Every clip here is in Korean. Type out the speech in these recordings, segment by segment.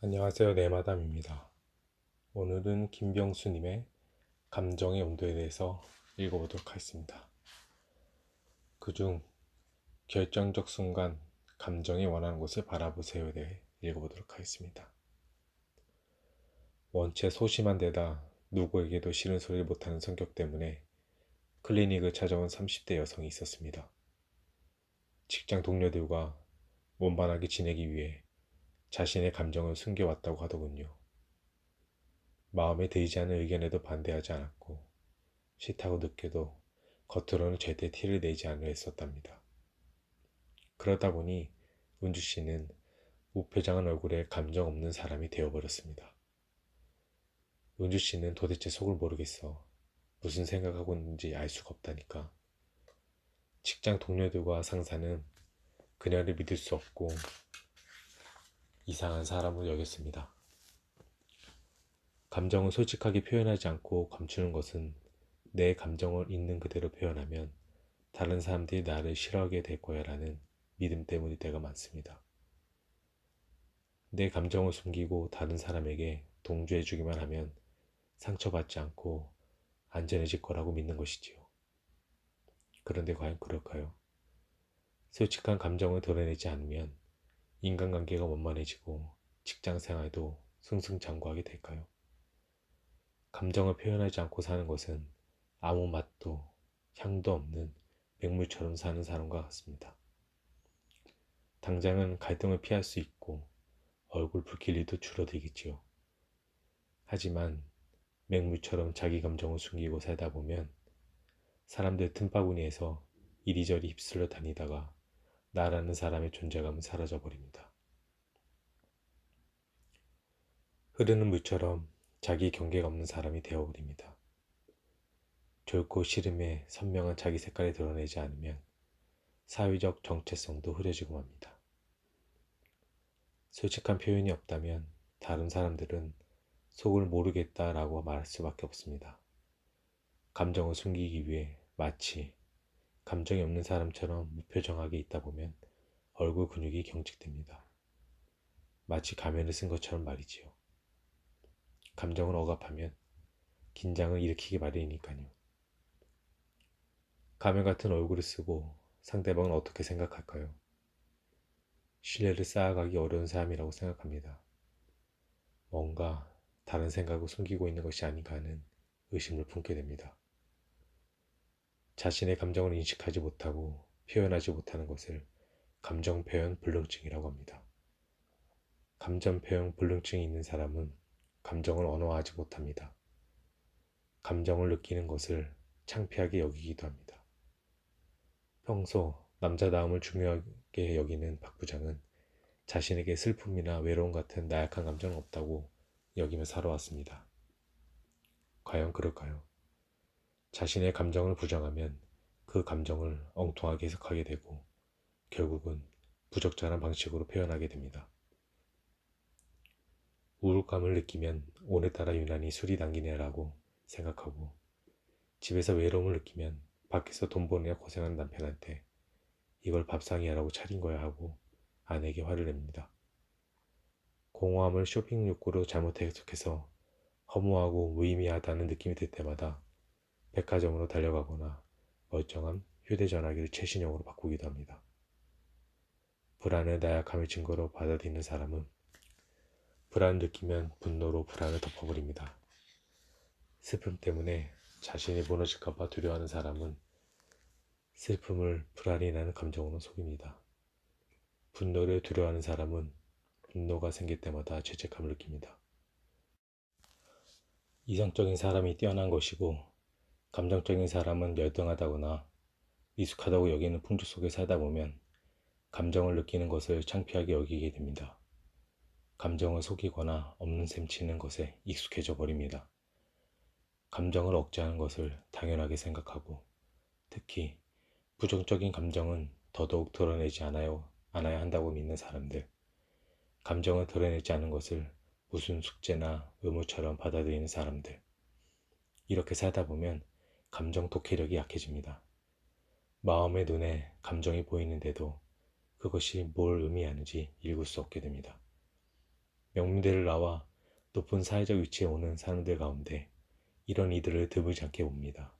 안녕하세요. 네마담입니다. 오늘은 김병수님의 감정의 온도에 대해서 읽어보도록 하겠습니다. 그중 결정적 순간 감정이 원하는 곳을 바라보세요에 대해 읽어보도록 하겠습니다. 원체 소심한 데다 누구에게도 싫은 소리를 못하는 성격 때문에 클리닉을 찾아온 30대 여성이 있었습니다. 직장 동료들과 원만하게 지내기 위해 자신의 감정을 숨겨왔다고 하더군요. 마음에 들지 않은 의견에도 반대하지 않았고 싫다고 느껴도 겉으로는 절대 티를 내지 않으려 했었답니다. 그러다 보니 은주 씨는 무표정한 얼굴에 감정 없는 사람이 되어버렸습니다. 은주 씨는 도대체 속을 모르겠어. 무슨 생각하고 있는지 알 수가 없다니까. 직장 동료들과 상사는 그녀를 믿을 수 없고 이상한 사람으로 여겼습니다. 감정을 솔직하게 표현하지 않고 감추는 것은 내 감정을 있는 그대로 표현하면 다른 사람들이 나를 싫어하게 될 거야 라는 믿음 때문일 때가 많습니다. 내 감정을 숨기고 다른 사람에게 동조해주기만 하면 상처받지 않고 안전해질 거라고 믿는 것이지요. 그런데 과연 그럴까요? 솔직한 감정을 드러내지 않으면 인간관계가 원만해지고 직장생활도 승승장구하게 될까요? 감정을 표현하지 않고 사는 것은 아무 맛도 향도 없는 맹물처럼 사는 사람과 같습니다. 당장은 갈등을 피할 수 있고 얼굴 붉힐 일도 줄어들겠지요. 하지만 맹물처럼 자기 감정을 숨기고 살다 보면 사람들 틈바구니에서 이리저리 휩쓸려 다니다가 나라는 사람의 존재감은 사라져버립니다. 흐르는 물처럼 자기 경계가 없는 사람이 되어버립니다. 좋고 싫음에 선명한 자기 색깔을 드러내지 않으면 사회적 정체성도 흐려지고 맙니다. 솔직한 표현이 없다면 다른 사람들은 속을 모르겠다라고 말할 수밖에 없습니다. 감정을 숨기기 위해 마치 감정이 없는 사람처럼 무표정하게 있다 보면 얼굴 근육이 경직됩니다. 마치 가면을 쓴 것처럼 말이지요. 감정을 억압하면 긴장을 일으키기 마련이니까요. 가면 같은 얼굴을 쓰고 상대방은 어떻게 생각할까요? 신뢰를 쌓아가기 어려운 사람이라고 생각합니다. 뭔가 다른 생각을 숨기고 있는 것이 아닌가 하는 의심을 품게 됩니다. 자신의 감정을 인식하지 못하고 표현하지 못하는 것을 감정 표현 불능증이라고 합니다. 감정 표현 불능증이 있는 사람은 감정을 언어화하지 못합니다. 감정을 느끼는 것을 창피하게 여기기도 합니다. 평소 남자다움을 중요하게 여기는 박 부장은 자신에게 슬픔이나 외로움 같은 나약한 감정은 없다고 여기며 살아왔습니다. 과연 그럴까요? 자신의 감정을 부정하면 그 감정을 엉뚱하게 해석하게 되고 결국은 부적절한 방식으로 표현하게 됩니다. 우울감을 느끼면 오늘따라 유난히 술이 당기네라고 생각하고 집에서 외로움을 느끼면 밖에서 돈 버느냐 고생하는 남편한테 이걸 밥상이야라고 차린 거야 하고 아내에게 화를 냅니다. 공허함을 쇼핑 욕구로 잘못 해석해서 허무하고 무의미하다는 느낌이 들 때마다 백화점으로 달려가거나 멀쩡한 휴대전화기를 최신형으로 바꾸기도 합니다. 불안을 나약함의 증거로 받아들이는 사람은 불안을 느끼면 분노로 불안을 덮어버립니다. 슬픔 때문에 자신이 무너질까봐 두려워하는 사람은 슬픔을 불안이 나는 감정으로 속입니다. 분노를 두려워하는 사람은 분노가 생길 때마다 죄책감을 느낍니다. 이성적인 사람이 뛰어난 것이고 감정적인 사람은 열등하다거나 미숙하다고 여기는 풍조 속에 살다 보면 감정을 느끼는 것을 창피하게 여기게 됩니다. 감정을 속이거나 없는 셈 치는 것에 익숙해져 버립니다. 감정을 억제하는 것을 당연하게 생각하고 특히 부정적인 감정은 더더욱 드러내지 않아야 한다고 믿는 사람들, 감정을 드러내지 않은 것을 무슨 숙제나 의무처럼 받아들이는 사람들, 이렇게 살다 보면 감정 독해력이 약해집니다. 마음의 눈에 감정이 보이는데도 그것이 뭘 의미하는지 읽을 수 없게 됩니다. 명문대를 나와 높은 사회적 위치에 오는 사람들 가운데 이런 이들을 드물지 않게 봅니다.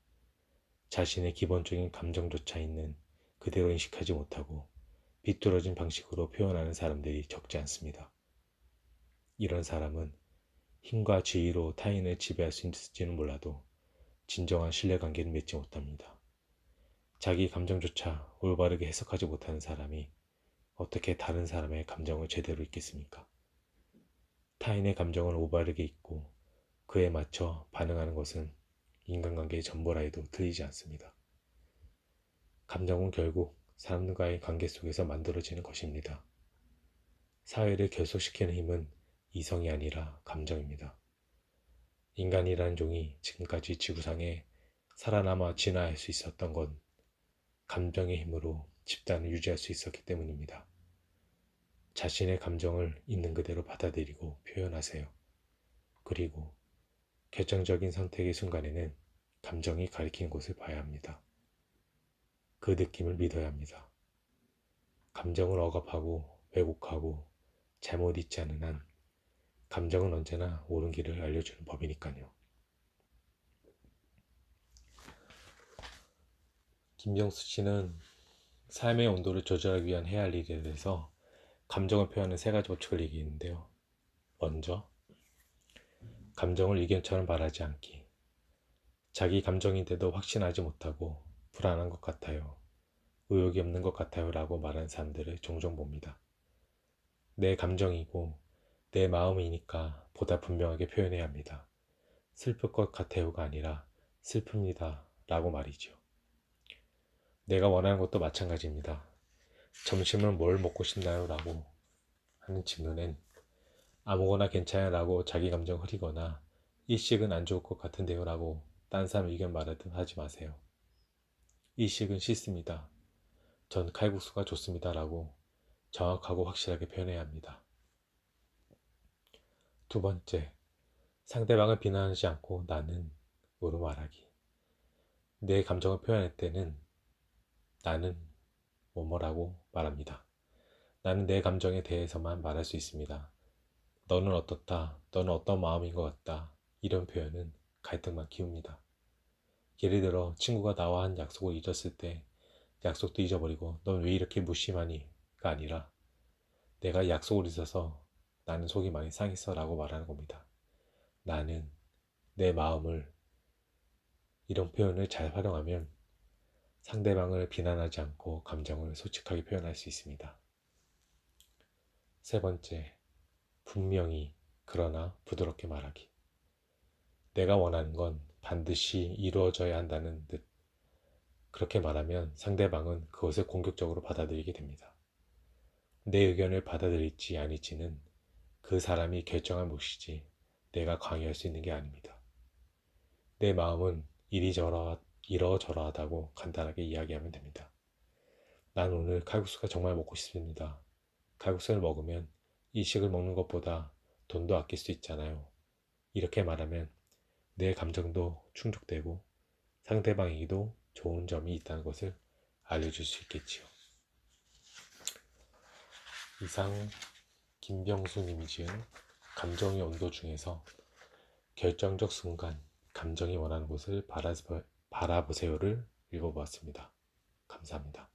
자신의 기본적인 감정조차 있는 그대로 인식하지 못하고 비뚤어진 방식으로 표현하는 사람들이 적지 않습니다. 이런 사람은 힘과 지위로 타인을 지배할 수 있을지는 몰라도 진정한 신뢰관계를 맺지 못합니다. 자기 감정조차 올바르게 해석하지 못하는 사람이 어떻게 다른 사람의 감정을 제대로 읽겠습니까? 타인의 감정을 올바르게 읽고 그에 맞춰 반응하는 것은 인간관계의 전부라 해도 틀리지 않습니다. 감정은 결국 사람들과의 관계 속에서 만들어지는 것입니다. 사회를 결속시키는 힘은 이성이 아니라 감정입니다. 인간이라는 종이 지금까지 지구상에 살아남아 진화할 수 있었던 건 감정의 힘으로 집단을 유지할 수 있었기 때문입니다. 자신의 감정을 있는 그대로 받아들이고 표현하세요. 그리고 결정적인 선택의 순간에는 감정이 가리키는 곳을 봐야 합니다. 그 느낌을 믿어야 합니다. 감정을 억압하고 왜곡하고 잘못 잊지 않는 한 감정은 언제나 옳은 길을 알려주는 법이니까요. 김병수 씨는 삶의 온도를 조절하기 위한 해야 할 일에 대해서 감정을 표현하는 세 가지 법칙을 얘기했는데요. 먼저, 감정을 의견처럼 말하지 않기. 자기 감정인데도 확신하지 못하고 불안한 것 같아요. 의욕이 없는 것 같아요 라고 말하는 사람들을 종종 봅니다. 내 감정이고 내 마음이니까 보다 분명하게 표현해야 합니다. 슬플 것 같아요가 아니라 슬픕니다 라고 말이죠. 내가 원하는 것도 마찬가지입니다. 점심은 뭘 먹고 싶나요? 라고 하는 질문엔 아무거나 괜찮아요 라고 자기 감정 흐리거나 일식은 안 좋을 것 같은데요 라고 딴 사람 의견 말하듯 하지 마세요. 일식은 싫습니다. 전 칼국수가 좋습니다 라고 정확하고 확실하게 표현해야 합니다. 두 번째, 상대방을 비난하지 않고 나는 으로 말하기. 내 감정을 표현할 때는 나는 뭐뭐라고 말합니다. 나는 내 감정에 대해서만 말할 수 있습니다. 너는 어떻다, 너는 어떤 마음인 것 같다. 이런 표현은 갈등만 키웁니다. 예를 들어 친구가 나와 한 약속을 잊었을 때 약속도 잊어버리고 넌 왜 이렇게 무심하니?가 아니라 내가 약속을 잊어서 나는 속이 많이 상했어 라고 말하는 겁니다. 나는 내 마음을 이런 표현을 잘 활용하면 상대방을 비난하지 않고 감정을 솔직하게 표현할 수 있습니다. 세 번째, 분명히 그러나 부드럽게 말하기. 내가 원하는 건 반드시 이루어져야 한다는 듯 그렇게 말하면 상대방은 그것을 공격적으로 받아들이게 됩니다. 내 의견을 받아들일지 아닐지는 그 사람이 결정할 몫이지 내가 강요할 수 있는 게 아닙니다. 내 마음은 이러저러하다고 간단하게 이야기하면 됩니다. 난 오늘 칼국수가 정말 먹고 싶습니다. 칼국수를 먹으면 일식을 먹는 것보다 돈도 아낄 수 있잖아요. 이렇게 말하면 내 감정도 충족되고 상대방에게도 좋은 점이 있다는 것을 알려줄 수 있겠지요. 이상 김병수님이 지은 감정의 온도 중에서 결정적 순간 감정이 원하는 곳을 바라보세요를 읽어보았습니다. 감사합니다.